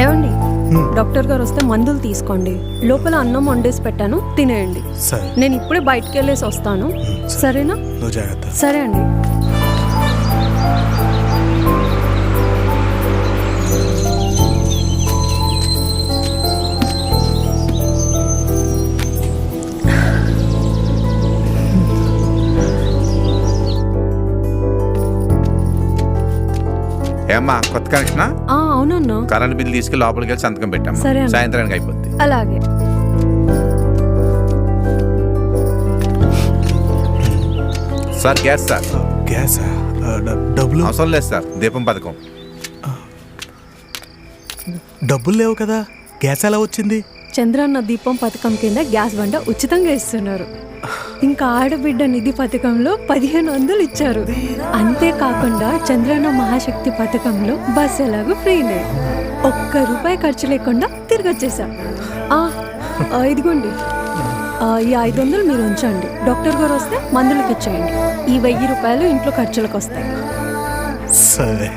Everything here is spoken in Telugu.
ఏమండి, డాక్టర్ గారు వస్తే మందులు తీసుకోండి. లోపల అన్నం వండేసి పెట్టాను, తినేయండి. సరే, నేను ఇప్పుడే బయటికి వెళ్ళేసి వస్తాను. సరేనా? నువ్వు జాగ్రత్త. సరే అండి. ఏమ్మా కొత్త కనెక్షనా? అవునన్నా. కరెంట్ బిల్ తీసుకెళ్ళి లోపలికి వెళ్ళి సంతకం పెట్టాము. సరే అన్న. సాయంత్రానికి అయిపోద్ది. అలాగే. Sir gas sir. గ్యాసా? డబ్బులు అవసరం లేదు సార్, దీపం పథకం. డబ్బులు లేవు కదా, గ్యాస్ ఎలా వచ్చింది? చంద్రన్న దీపం పథకం కింద గ్యాస్ బండ ఉచితంగా ఇస్తున్నారు. ఇంకా ఆడబిడ్డ నిధి పథకంలో 1500 ఇచ్చారు. అంతేకాకుండా చంద్రన్న మహాశక్తి పథకంలో బస్ ఎలాగో ఫ్రీనే. ₹1 ఖర్చు లేకుండా తిరిగి వచ్చేసా. ఇదిగోండి, ఈ 500 మీరు ఉంచండి. డాక్టర్ గారు వస్తే మందులకు ఇచ్చేయండి. ఈ ₹1000 ఇంట్లో ఖర్చులకు వస్తాయి. సరే.